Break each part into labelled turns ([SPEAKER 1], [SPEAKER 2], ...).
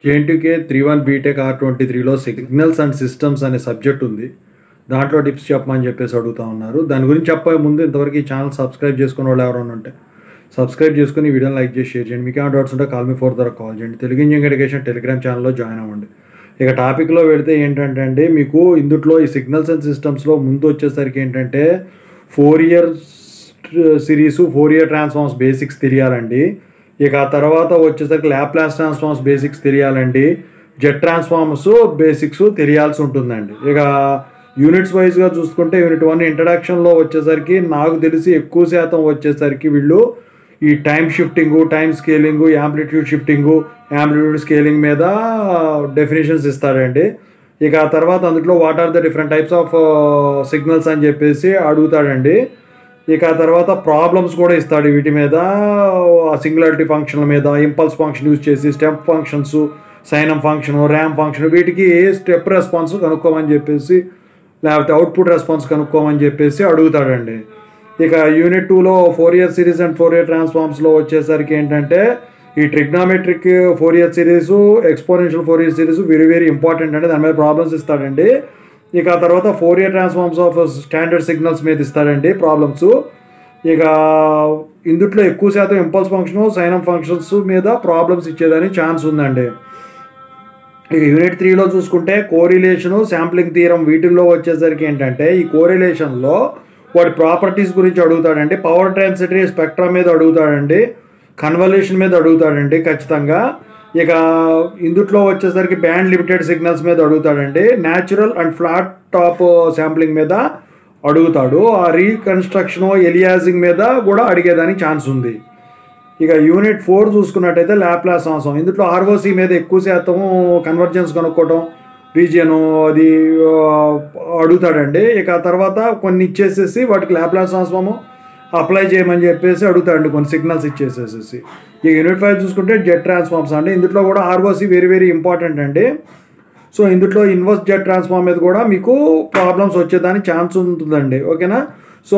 [SPEAKER 1] JNTUK 3-1 BTech R23లో signals and systems అనే subject ఉంది. దాంట్లో టిప్స్ చెప్పమని చెప్పేసి అడుగుతా ఉన్నారు. దాని గురించి చెప్పే ముందు ఇంతవరకు ఈ ఛానల్ సబ్స్క్రైబ్ చేసుకునే వాళ్ళు ఎవరైనా ఉంటే సబ్స్క్రైబ్ చేసుకుని వీడియోని లైక్ చేసి షేర్ చేయండి. మీకు ఏమైనా డౌట్స్ ఉంటే కాల్ మీ 4 ద్వారా కాల్ చేయండి. తెలుగు ఇంజనీరింగ్ ఎడ్యుకేషన్ టెలిగ్రామ్ ఛానల్లో జాయిన్ అవ్వండి. ఇక టాపిక్లో వెళితే ఏంటంటే అండి, మీకు ఇందులో ఈ సిగ్నల్స్ అండ్ సిస్టమ్స్లో ముందు వచ్చేసరికి ఏంటంటే 4 years series 4 year transforms basics తెలియాలండి. ఇక ఆ తర్వాత వచ్చేసరికి ల్యాప్లాస్ ట్రాన్స్ఫార్మ్స్ బేసిక్స్ తెలియాలండి. జెట్ ట్రాన్స్ఫార్మ్స్ బేసిక్స్ తెలియాల్సి ఉంటుందండి. ఇక యూనిట్స్ వైజ్గా చూసుకుంటే యూనిట్ 1 ఇంట్రడక్షన్లో వచ్చేసరికి నాకు తెలిసి ఎక్కువ శాతం వచ్చేసరికి వీళ్ళు ఈ time shifting, time scaling, amplitude shifting, amplitude scaling మీద డెఫినేషన్స్ ఇస్తాడండి. ఇక ఆ తర్వాత అందులో what are the different types of signals అని చెప్పేసి అడుగుతాడండి. ఇక ఆ తర్వాత ప్రాబ్లమ్స్ కూడా ఇస్తాడు వీటి మీద, సింగులారిటీ ఫంక్షన్ల మీద, ఇంపల్స్ ఫంక్షన్ యూజ్ చేసి step functions, signum function, ramp function, వీటికి స్టెప్ రెస్పాన్స్ కనుక్కోమని చెప్పేసి, లేకపోతే అవుట్పుట్ రెస్పాన్స్ కనుక్కోమని చెప్పేసి అడుగుతాడండి. ఇక యూనిట్ 2లో 4 ఇయర్ సిరీస్ అండ్ 4 ఇయర్ ట్రాన్స్ఫార్మ్స్లో వచ్చేసరికి ఏంటంటే ఈ trigonometric 4 year series, exponential 4 year series very very important అండి. దాని మీద ప్రాబ్లమ్స్ ఇస్తాడండి. ఇక ఆ తర్వాత 4 year transforms of standard signals మీద ఇస్తాడండి ప్రాబ్లమ్స్. ఇక ఇందుట్లో ఎక్కువ శాతం ఇంపల్స్ ఫంక్షన్, సైనం ఫంక్షన్స్ మీద ప్రాబ్లమ్స్ ఇచ్చేదని ఛాన్స్ ఉందండి. ఇక యూనిట్ 3లో చూసుకుంటే కోరిలేషను, శాంప్లింగ్ థియరం, వీటిల్లో వచ్చేసరికి ఏంటంటే ఈ కోరిలేషన్లో వాటి ప్రాపర్టీస్ గురించి అడుగుతాడండి. పవర్ ట్రాన్సిటరీ స్పెక్ట్రా మీద అడుగుతాడండి. కన్వల్యూషన్ మీద అడుగుతాడండి ఖచ్చితంగా. ఇక ఇందుట్లో వచ్చేసరికి బ్యాండ్ లిమిటెడ్ సిగ్నల్స్ మీద అడుగుతాడండి. Natural and flat top sampling మీద అడుగుతాడు. ఆ రీకన్స్ట్రక్షన్, ఎలియాజింగ్ మీద కూడా అడిగేదానికి ఛాన్స్ ఉంది. ఇక యూనిట్ 4 చూసుకున్నట్టయితే ల్యాప్లాస్ ట్రాన్స్ఫార్మ్. ఇందులో ఆర్ఓసి మీద ఎక్కువ శాతం కన్వర్జెన్స్ కనుక్కోవడం, రీజియను అది అడుగుతాడండి. ఇక ఆ తర్వాత కొన్ని ఇచ్చేసేసి వాటికి ల్యాప్లాస్ ట్రాన్స్ఫార్మ్ అప్లై చేయమని చెప్పేసి అడుగుతాడండి, కొన్ని సిగ్నల్స్ ఇచ్చేసేసి. ఈ యూనిట్ 5 చూసుకుంటే జెట్ ట్రాన్స్ఫార్మ్స్ అండి. ఇందులో కూడా ఆర్ఓసి వెరీ వెరీ ఇంపార్టెంట్ అండి. సో ఇందులో ఇన్వర్స్ జెట్ ట్రాన్స్ఫార్మ్ మీద కూడా మీకు ప్రాబ్లమ్స్ వచ్చేదానికి ఛాన్స్ ఉంటుందండి. ఓకేనా? సో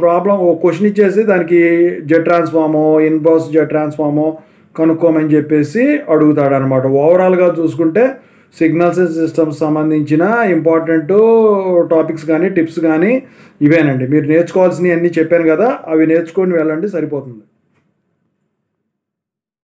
[SPEAKER 1] ప్రాబ్లం క్వశ్చన్ ఇచ్చేసి దానికి జెట్ ట్రాన్స్ఫార్మో, ఇన్వర్స్ జెట్ ట్రాన్స్ఫార్మో కనుక్కోమని చెప్పేసి అడుగుతాడు అనమాట. ఓవరాల్గా చూసుకుంటే సిగ్నల్స్ అండ్ సిస్టమ్స్ సంబంధించిన ఇంపార్టెంట్ టాపిక్స్ కానీ టిప్స్ కానీ ఇవేనండి. మీరు నేర్చుకోవాల్సినవి అన్నీ చెప్పాను కదా, అవి నేర్చుకొని వెళ్ళండి, సరిపోతుంది.